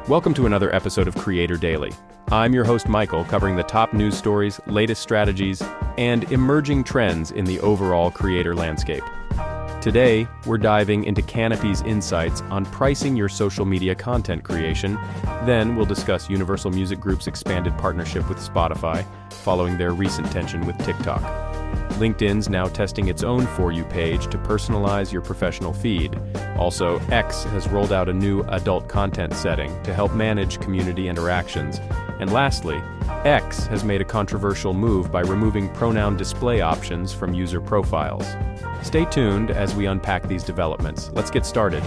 Welcome to another episode of Creator Daily. I'm your host Michael, covering the top news stories, latest strategies, and emerging trends in the overall creator landscape. Today, we're diving into Canopy's insights on pricing your social media content creation. Then we'll discuss Universal Music Group's expanded partnership with Spotify, following their recent tension with TikTok. LinkedIn's now testing its own For You page to personalize your professional feed. Also, X has rolled out a new adult content setting to help manage community interactions. And lastly, X has made a controversial move by removing pronoun display options from user profiles. Stay tuned as we unpack these developments. Let's get started.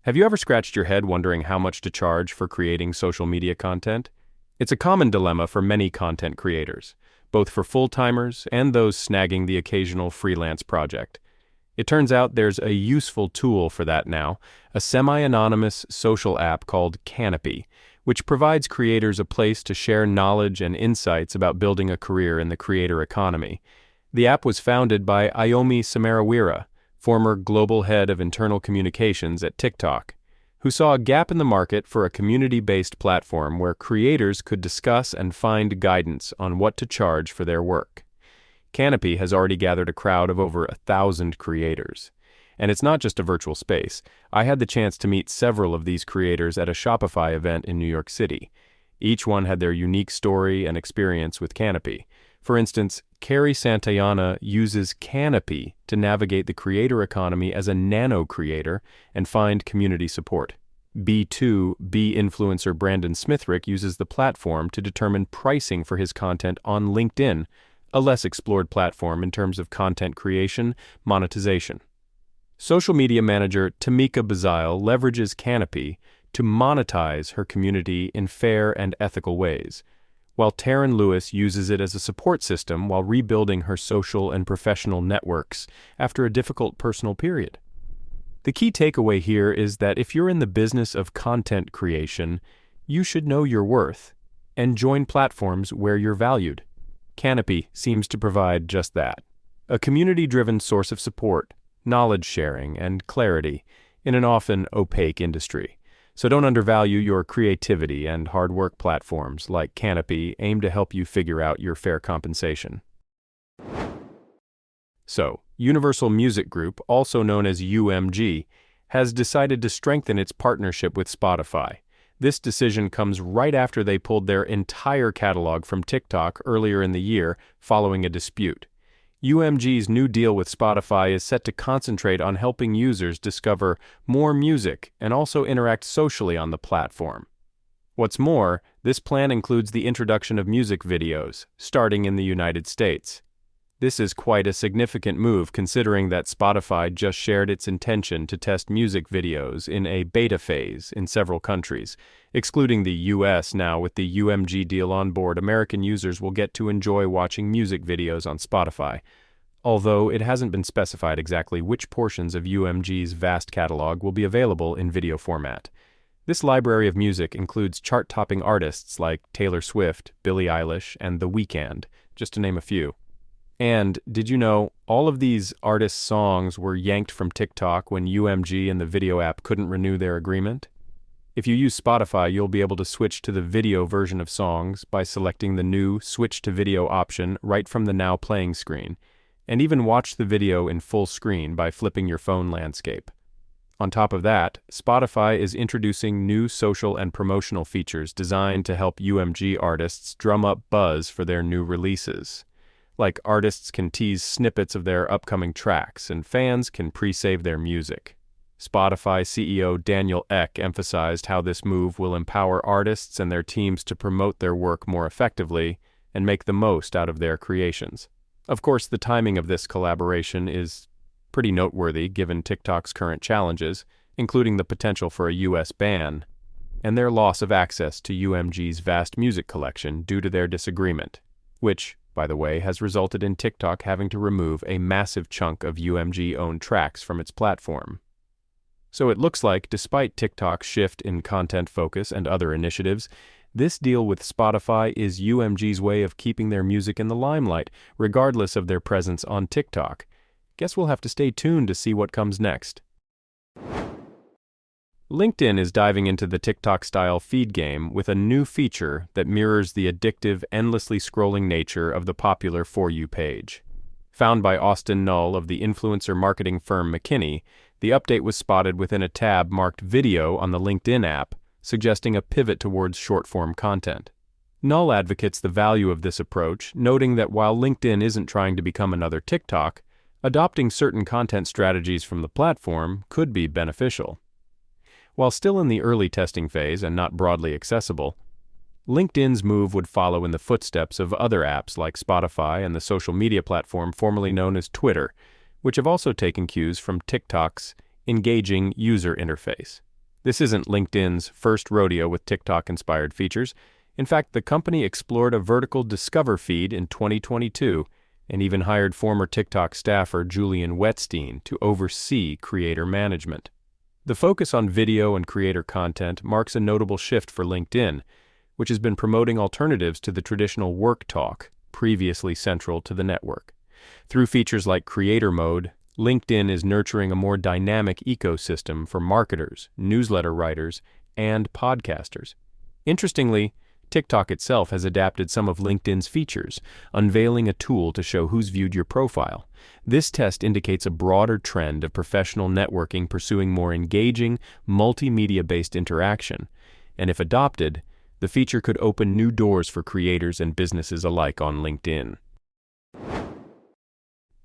Have you ever scratched your head wondering how much to charge for creating social media content? It's a common dilemma for many content creators, both for full-timers and those snagging the occasional freelance project. It turns out there's a useful tool for that now, a semi-anonymous social app called Canopy, which provides creators a place to share knowledge and insights about building a career in the creator economy. The app was founded by Ayomi Samarawira, former global head of internal communications at TikTok, who saw a gap in the market for a community-based platform where creators could discuss and find guidance on what to charge for their work. Canopy has already gathered a crowd of over 1,000 creators. And it's not just a virtual space. I had the chance to meet several of these creators at a Shopify event in New York City. Each one had their unique story and experience with Canopy. For instance, Carrie Santayana uses Canopy to navigate the creator economy as a nano-creator and find community support. B2 influencer Brandon Smithrick uses the platform to determine pricing for his content on LinkedIn, a less explored platform in terms of content creation, monetization. Social media manager Tamika Bazile leverages Canopy to monetize her community in fair and ethical ways, while Taryn Lewis uses it as a support system while rebuilding her social and professional networks after a difficult personal period. The key takeaway here is that if you're in the business of content creation, you should know your worth and join platforms where you're valued. Canopy seems to provide just that, a community-driven source of support, knowledge sharing, and clarity in an often opaque industry. So don't undervalue your creativity, and hard work platforms like Canopy aim to help you figure out your fair compensation. So, Universal Music Group, also known as UMG, has decided to strengthen its partnership with Spotify. This decision comes right after they pulled their entire catalog from TikTok earlier in the year following a dispute. UMG's new deal with Spotify is set to concentrate on helping users discover more music and also interact socially on the platform. What's more, this plan includes the introduction of music videos, starting in the United States. This is quite a significant move considering that Spotify just shared its intention to test music videos in a beta phase in several countries. Excluding the US now with the UMG deal on board, American users will get to enjoy watching music videos on Spotify, although it hasn't been specified exactly which portions of UMG's vast catalog will be available in video format. This library of music includes chart-topping artists like Taylor Swift, Billie Eilish, and The Weeknd, just to name a few. And did you know, all of these artists' songs were yanked from TikTok when UMG and the video app couldn't renew their agreement? If you use Spotify, you'll be able to switch to the video version of songs by selecting the new Switch to Video option right from the Now Playing screen, and even watch the video in full screen by flipping your phone landscape. On top of that, Spotify is introducing new social and promotional features designed to help UMG artists drum up buzz for their new releases. Like, artists can tease snippets of their upcoming tracks, and fans can pre-save their music. Spotify CEO Daniel Ek emphasized how this move will empower artists and their teams to promote their work more effectively and make the most out of their creations. Of course, the timing of this collaboration is pretty noteworthy given TikTok's current challenges, including the potential for a US ban, and their loss of access to UMG's vast music collection due to their disagreement, which, by the way, has resulted in TikTok having to remove a massive chunk of UMG-owned tracks from its platform. So it looks like, despite TikTok's shift in content focus and other initiatives, this deal with Spotify is UMG's way of keeping their music in the limelight, regardless of their presence on TikTok. Guess we'll have to stay tuned to see what comes next. LinkedIn is diving into the TikTok-style feed game with a new feature that mirrors the addictive, endlessly scrolling nature of the popular For You page. Found by Austin Null of the influencer marketing firm McKinney, the update was spotted within a tab marked Video on the LinkedIn app, suggesting a pivot towards short-form content. Null advocates the value of this approach, noting that while LinkedIn isn't trying to become another TikTok, adopting certain content strategies from the platform could be beneficial. While still in the early testing phase and not broadly accessible, LinkedIn's move would follow in the footsteps of other apps like Spotify and the social media platform formerly known as Twitter, which have also taken cues from TikTok's engaging user interface. This isn't LinkedIn's first rodeo with TikTok-inspired features. In fact, the company explored a vertical Discover feed in 2022 and even hired former TikTok staffer Julian Wetstein to oversee creator management. The focus on video and creator content marks a notable shift for LinkedIn, which has been promoting alternatives to the traditional work talk previously central to the network. Through features like Creator Mode, LinkedIn is nurturing a more dynamic ecosystem for marketers, newsletter writers, and podcasters. Interestingly, TikTok itself has adapted some of LinkedIn's features, unveiling a tool to show who's viewed your profile. This test indicates a broader trend of professional networking pursuing more engaging, multimedia-based interaction, and if adopted, the feature could open new doors for creators and businesses alike on LinkedIn.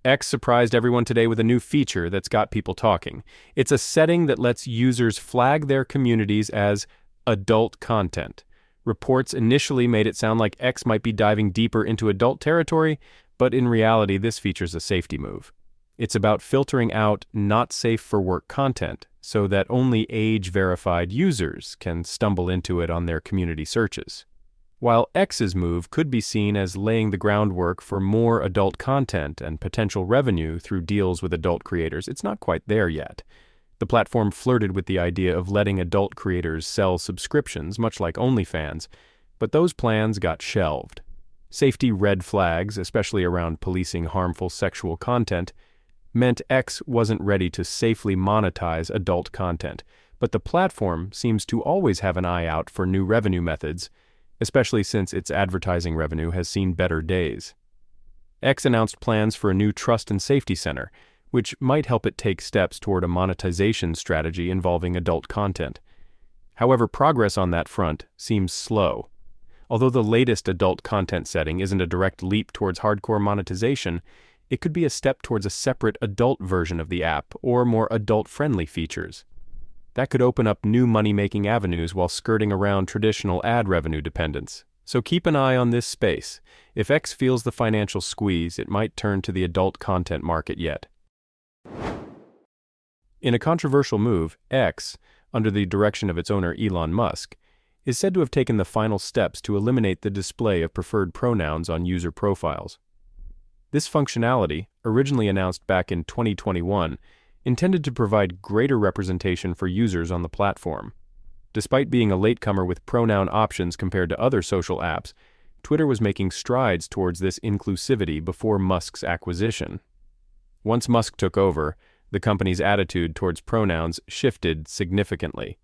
X surprised everyone today with a new feature that's got people talking. It's a setting that lets users flag their communities as adult content. Reports initially made it sound like X might be diving deeper into adult territory, but in reality, this feature's a safety move. It's about filtering out not safe for work content so that only age-verified users can stumble into it on their community searches. While X's move could be seen as laying the groundwork for more adult content and potential revenue through deals with adult creators, it's not quite there yet. The platform flirted with the idea of letting adult creators sell subscriptions, much like OnlyFans, but those plans got shelved. Safety red flags, especially around policing harmful sexual content, meant X wasn't ready to safely monetize adult content, but the platform seems to always have an eye out for new revenue methods, especially since its advertising revenue has seen better days. X announced plans for a new trust and safety center, which might help it take steps toward a monetization strategy involving adult content. However, progress on that front seems slow. Although the latest adult content setting isn't a direct leap towards hardcore monetization, it could be a step towards a separate adult version of the app or more adult-friendly features. That could open up new money-making avenues while skirting around traditional ad revenue dependence. So keep an eye on this space. If X feels the financial squeeze, it might turn to the adult content market yet. In a controversial move, X, under the direction of its owner Elon Musk, is said to have taken the final steps to eliminate the display of preferred pronouns on user profiles. This functionality, originally announced back in 2021, intended to provide greater representation for users on the platform. Despite being a latecomer with pronoun options compared to other social apps, Twitter was making strides towards this inclusivity before Musk's acquisition. Once Musk took over, the company's attitude towards pronouns shifted significantly,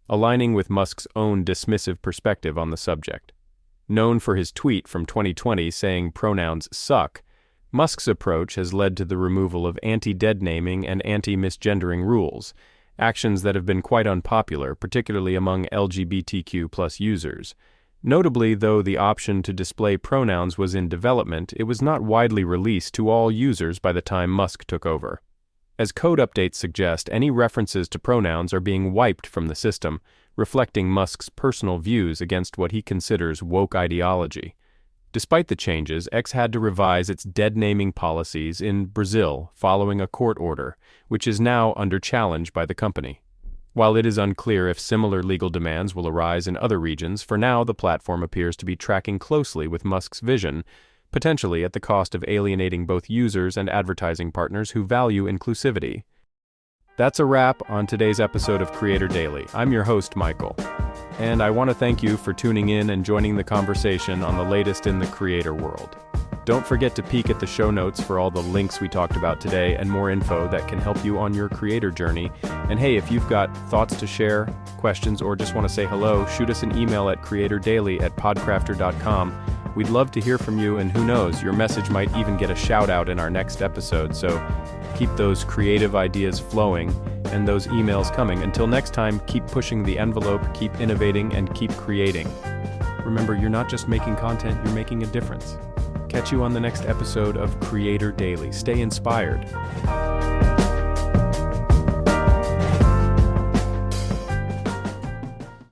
aligning with Musk's own dismissive perspective on the subject. Known for his tweet from 2020 saying pronouns suck, Musk's approach has led to the removal of anti-dead naming and anti-misgendering rules, actions that have been quite unpopular, particularly among LGBTQ+ users. Notably, though the option to display pronouns was in development, it was not widely released to all users by the time Musk took over. As code updates suggest, any references to pronouns are being wiped from the system, reflecting Musk's personal views against what he considers woke ideology. Despite the changes, X had to revise its dead naming policies in Brazil following a court order, which is now under challenge by the company. While it is unclear if similar legal demands will arise in other regions, for now the platform appears to be tracking closely with Musk's vision, potentially at the cost of alienating both users and advertising partners who value inclusivity. That's a wrap on today's episode of Creator Daily. I'm your host, Michael, and I want to thank you for tuning in and joining the conversation on the latest in the creator world. Don't forget to peek at the show notes for all the links we talked about today and more info that can help you on your creator journey. And hey, if you've got thoughts to share, questions, or just want to say hello, shoot us an email at creatordaily@podcrafter.com. We'd love to hear from you, and who knows, your message might even get a shout out in our next episode. So keep those creative ideas flowing and those emails coming. Until next time, keep pushing the envelope, keep innovating, and keep creating. Remember, you're not just making content, you're making a difference. Catch you on the next episode of Creator Daily. Stay inspired.